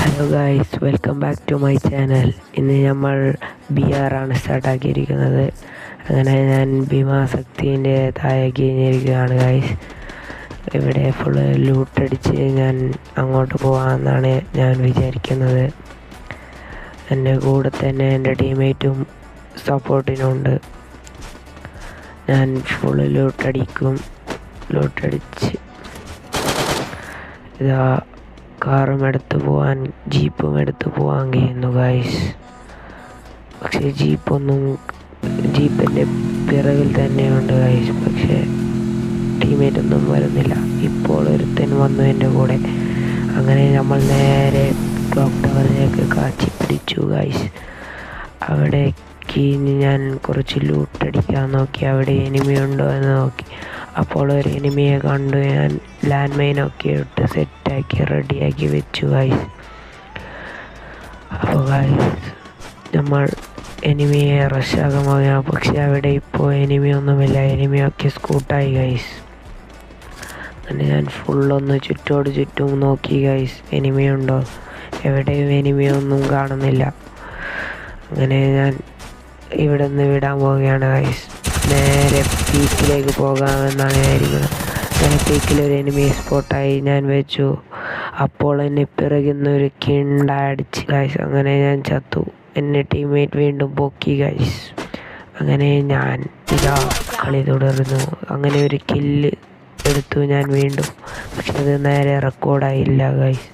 Hello guys, welcome back to my channel. ഇന്ന് നമ്മൾ BR ആണ് സ്റ്റാർട്ടാക്കിയിരിക്കുന്നത്. അങ്ങനെ ഞാൻ ഭീമാസക്തിൻ്റെ താഴെ കഴിഞ്ഞിരിക്കുകയാണ് ഗായ്സ്. ഇവിടെ ഫുള്ള് ലൂട്ടടിച്ച് ഞാൻ അങ്ങോട്ട് പോകാമെന്നാണ് ഞാൻ വിചാരിക്കുന്നത്. എൻ്റെ കൂടെ തന്നെ എൻ്റെ ടീംമേറ്റും സപ്പോർട്ടിനുണ്ട്. ഞാൻ ഫുള്ള് ലൂട്ടടിച്ച് ഇതാ കാറും എടുത്തു പോകാൻ, ജീപ്പും എടുത്തു പോകാൻ കഴിയുന്നു ഗായ്സ്. പക്ഷേ ജീപ്പിൻ്റെ പിറകിൽ തന്നെയുണ്ട് ഗായ്സ്. പക്ഷേ ടീമേറ്റ് ഒന്നും വരുന്നില്ല. ഇപ്പോൾ ഒരുത്തൻ വന്നു എൻ്റെ കൂടെ. അങ്ങനെ നമ്മൾ നേരെ ക്ലോക്ക് ടവറിലേക്ക് കാച്ചി പിടിച്ചു ഗായ്സ്. അവിടേക്ക് ഞാൻ കുറച്ച് ലൂട്ടടിക്കാൻ നോക്കി. അവിടെ എനിമി ഉണ്ടോ എന്ന് നോക്കി. അപ്പോൾ ഒരു എനിമിയെ കണ്ടു. ഞാൻ ലാൻഡ് മൈനൊക്കെ ഇട്ട് സെറ്റാക്കി റെഡിയാക്കി വെച്ചു ഗായ്സ്. അപ്പോൾ ഗായ്സ് നമ്മൾ എനിമിയെ റഷാകാൻ പോവുകയാണ്. പക്ഷെ അവിടെ ഇപ്പോൾ എനിമിയൊന്നുമില്ല. എനിമിയൊക്കെ സ്കൂട്ടായി ഗായ്സ്. അങ്ങനെ ഞാൻ ഫുള്ളൊന്ന് ചുറ്റും നോക്കി ഗായ്സ്. എനിമിയുണ്ടോ? എവിടെയും എനിമിയൊന്നും കാണുന്നില്ല. അങ്ങനെ ഞാൻ ഇവിടെ നിന്ന് വിടാൻ പോവുകയാണ് ഗായ്സ്. നേരെ പീക്കിലേക്ക് പോകാമെന്നാണ് വിചാരിക്കുന്നത്. അങ്ങനെ പീക്കിലൊരു എനിമി സ്പോട്ടായി ഞാൻ വെച്ചു. അപ്പോൾ എന്നെ പിറകിൽ നിന്നൊരു കിണ്ടടിച്ച് ഗായ്സ്. അങ്ങനെ ഞാൻ ചത്തു. എന്നെ ടീംമേറ്റ് വീണ്ടും പൊക്കി ഗായ്സ്. അങ്ങനെ ഞാൻ ഇതാ കളി തുടർന്നു. അങ്ങനെ ഒരു കില്ല് എടുത്തു ഞാൻ വീണ്ടും. പക്ഷെ അത് നേരെ റെക്കോർഡായില്ല ഗായ്സ്.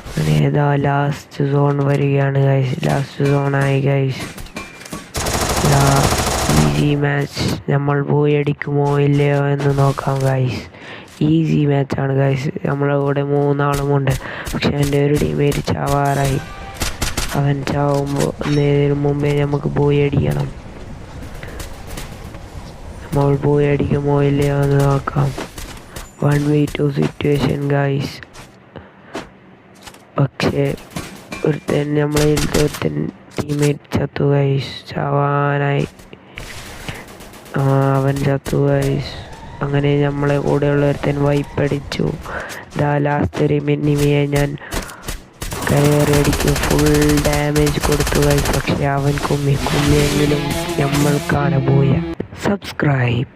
അങ്ങനെ ഇതാ ലാസ്റ്റ് സോൺ വരികയാണ് ഗായ്സ്. ലാസ്റ്റ് സോണായി ഗായ്സ്. Easy match. നമ്മൾ പോയി അടിക്കുമോ ഇല്ലയോ എന്ന് നോക്കാം ഗായ്സ്. Easy മാച്ചാണ് guys. നമ്മളെ കൂടെ 3 ആളുമുണ്ട്. പക്ഷെ എൻ്റെ ഒരു ടീമേറ്റ് ചാവാറായി. അവൻ ചാവുന്നതിന് മുമ്പേ നമുക്ക് പോയി അടിക്കണം. നമ്മൾ പോയി അടിക്കുമോ ഇല്ലയോ എന്ന് നോക്കാം. 1v2 situation guys. പക്ഷേ ഒരുത്തൻ ടീമേറ്റ് ചത്തു ഗായ്സ്. ചാവാനായി അവൻ ചത്തു ഗായ്സ്. അങ്ങനെ നമ്മളെ കൂടെയുള്ള ഒരുത്തൻ വൈപ്പടിച്ചു. ലാസ്റ്റ് ഒരു എനിമിയെ ഞാൻ കയറി അടിക്കും. ഫുൾ ഡാമേജ് കൊടുത്തു ഗായ്സ്. പക്ഷെ അവൻ കുമ്മിയെങ്കിലും നമ്മൾക്കാണ് പോയ. സബ്സ്ക്രൈബ്.